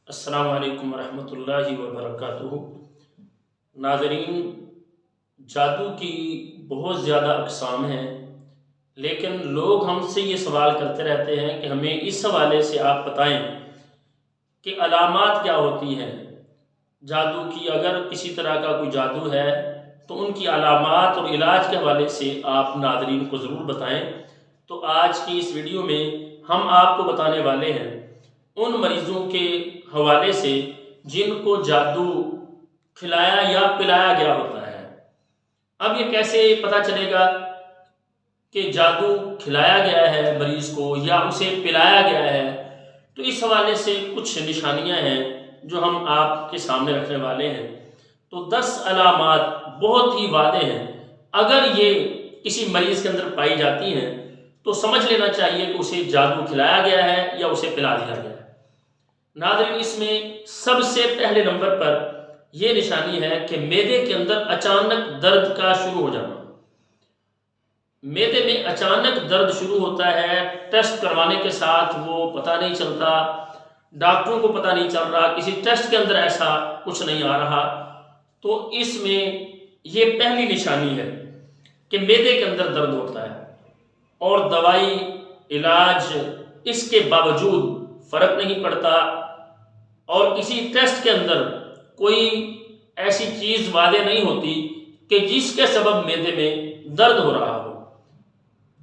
السلام علیکم ورحمۃ اللہ وبرکاتہ۔ ناظرین، جادو کی بہت زیادہ اقسام ہیں، لیکن لوگ ہم سے یہ سوال کرتے رہتے ہیں کہ ہمیں اس حوالے سے آپ بتائیں کہ علامات کیا ہوتی ہیں جادو کی۔ اگر کسی طرح کا کوئی جادو ہے تو ان کی علامات اور علاج کے حوالے سے آپ ناظرین کو ضرور بتائیں۔ تو آج کی اس ویڈیو میں ہم آپ کو بتانے والے ہیں ان مریضوں کے حوالے سے جن کو جادو کھلایا یا پلایا گیا ہوتا ہے۔ اب یہ کیسے پتہ چلے گا کہ جادو کھلایا گیا ہے مریض کو یا اسے پلایا گیا ہے؟ تو اس حوالے سے کچھ نشانیاں ہیں جو ہم آپ کے سامنے رکھنے والے ہیں۔ تو 10 علامات بہت ہی واضح ہیں، اگر یہ کسی مریض کے اندر پائی جاتی ہیں تو سمجھ لینا چاہیے کہ اسے جادو کھلایا گیا ہے یا اسے پلا دیا گیا ہے۔ ناظرین، اس میں سب سے پہلے نمبر پر یہ نشانی ہے کہ معدے کے اندر اچانک درد کا شروع ہو جانا۔ معدے میں اچانک درد شروع ہوتا ہے، ٹیسٹ کروانے کے ساتھ وہ پتہ نہیں چلتا، ڈاکٹروں کو پتہ نہیں چل رہا، کسی ٹیسٹ کے اندر ایسا کچھ نہیں آ رہا، تو اس میں یہ پہلی نشانی ہے کہ معدے کے اندر درد ہوتا ہے اور دوائی علاج اس کے باوجود فرق نہیں پڑتا، اور کسی ٹیسٹ کے اندر کوئی ایسی چیز واضح نہیں ہوتی کہ جس کے سبب معدے میں درد ہو رہا ہو،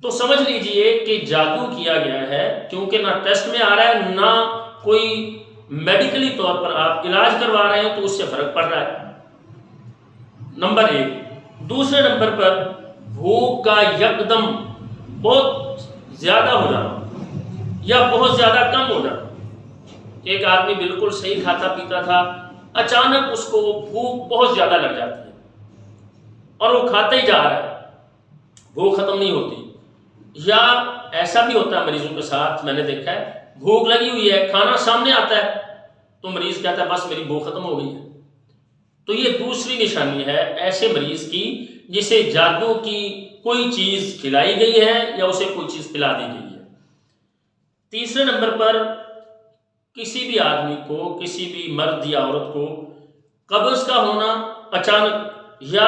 تو سمجھ لیجئے کہ جادو کیا گیا ہے، کیونکہ نہ ٹیسٹ میں آ رہا ہے نہ کوئی میڈیکلی طور پر آپ علاج کروا رہے ہیں تو اس سے فرق پڑ رہا ہے۔ نمبر 1۔ دوسرے نمبر پر بھوک کا یکدم بہت زیادہ ہو جانا یا بہت زیادہ کم ہو جانا۔ ایک آدمی بالکل صحیح کھاتا پیتا تھا، اچانک اس کو بھوک بہت زیادہ لگ جاتی ہے اور وہ کھاتا ہی جا رہا ہے، بھوک ختم نہیں ہوتی۔ یا ایسا بھی ہوتا ہے مریضوں کے ساتھ، میں نے دیکھا ہے، بھوک لگی ہوئی ہے، کھانا سامنے آتا ہے تو مریض کہتا ہے بس میری بھوک ختم ہو گئی ہے۔ تو یہ دوسری نشانی ہے ایسے مریض کی جسے جادو کی کوئی چیز کھلائی گئی ہے یا اسے کوئی چیز پلا دی گئی ہے۔ تیسرے نمبر پر کسی بھی آدمی کو، کسی بھی مرد یا عورت کو قبض کا ہونا اچانک، یا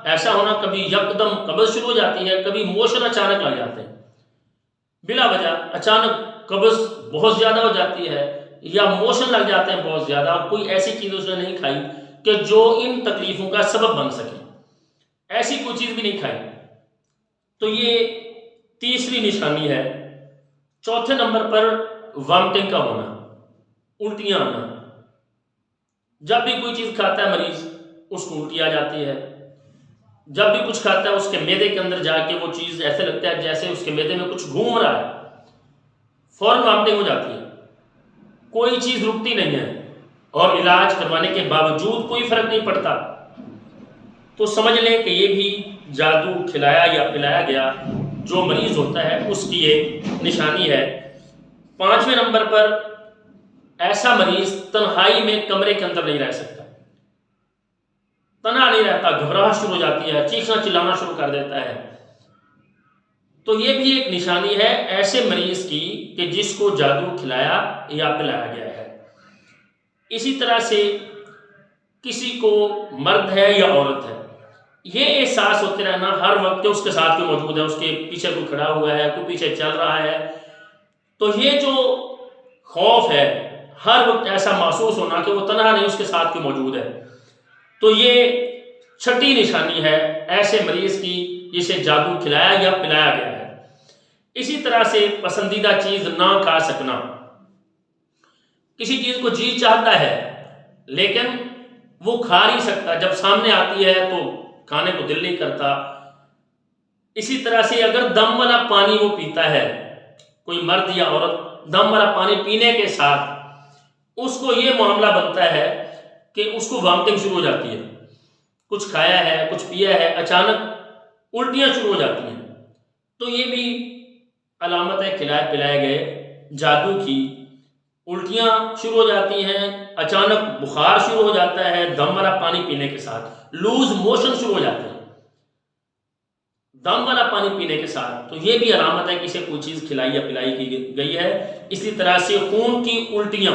ایسا ہونا کبھی یکدم قبض شروع ہو جاتی ہے، کبھی موشن اچانک لگ جاتے ہیں، بلا وجہ اچانک قبض بہت زیادہ ہو جاتی ہے یا موشن لگ جاتے ہیں بہت زیادہ، اور کوئی ایسی چیز اس نے نہیں کھائی کہ جو ان تکلیفوں کا سبب بن سکے، ایسی کوئی چیز بھی نہیں کھائی، تو یہ تیسری نشانی ہے۔ چوتھے نمبر پر وامٹنگ کا ہونا، الٹیاں آنا۔ جب بھی کوئی چیز کھاتا ہے مریض اس کو الٹی آ جاتی ہے، جب بھی کچھ کھاتا ہے اس کے معدے کے اندر جا کے وہ چیز ایسے لگتا ہے جیسے اس کے معدے میں کچھ گھوم رہا ہے، فوراً وامٹنگ ہو جاتی ہے، کوئی چیز رکتی نہیں ہے اور علاج کروانے کے باوجود کوئی فرق نہیں پڑتا، تو سمجھ لیں کہ یہ بھی جادو کھلایا یا پلایا گیا جو مریض ہوتا ہے اس کی یہ نشانی ہے۔ پانچویں نمبر پر ایسا مریض تنہائی میں کمرے کے اندر نہیں رہ سکتا، تنہا نہیں رہتا، گھبراہٹ شروع ہو جاتی ہے، چیخنا چلانا شروع کر دیتا ہے، تو یہ بھی ایک نشانی ہے ایسے مریض کی کہ جس کو جادو کھلایا یا پلایا گیا ہے۔ اسی طرح سے کسی کو مرد ہے یا عورت ہے، یہ احساس ہوتے رہنا ہر وقت کہ اس کے ساتھ کوئی موجود ہے، اس کے پیچھے کوئی کھڑا ہوا ہے، کوئی پیچھے چل رہا ہے، تو یہ جو خوف ہے، ہر وقت ایسا محسوس ہونا کہ وہ تنہا نہیں، اس کے ساتھ کوئی موجود ہے، تو یہ چھٹی نشانی ہے ایسے مریض کی جسے جادو کھلایا یا پلایا گیا ہے۔ اسی طرح سے پسندیدہ چیز نہ کھا سکنا، کسی چیز کو جی چاہتا ہے لیکن وہ کھا نہیں سکتا، جب سامنے آتی ہے تو کھانے کو دل نہیں کرتا۔ اسی طرح سے اگر دم والا پانی وہ پیتا ہے، کوئی مرد یا عورت دم والا پانی پینے کے ساتھ اس کو یہ معاملہ بنتا ہے کہ اس کو وامٹنگ شروع ہو جاتی ہے، کچھ کھایا ہے، کچھ پیا ہے، اچانک الٹیاں شروع ہو جاتی ہیں، تو یہ بھی علامت ہے کھلائے پلائے گئے جادو کی۔ الٹیاں شروع ہو جاتی ہیں، اچانک بخار شروع ہو جاتا ہے دم والا پانی پینے کے ساتھ، لوز موشن شروع ہو جاتے ہیں دم والا پانی پینے کے ساتھ، تو یہ بھی علامت ہے کہ اسے کوئی چیز کھلائی یا پلائی کی گئی ہے۔ اسی طرح سے خون کی الٹیاں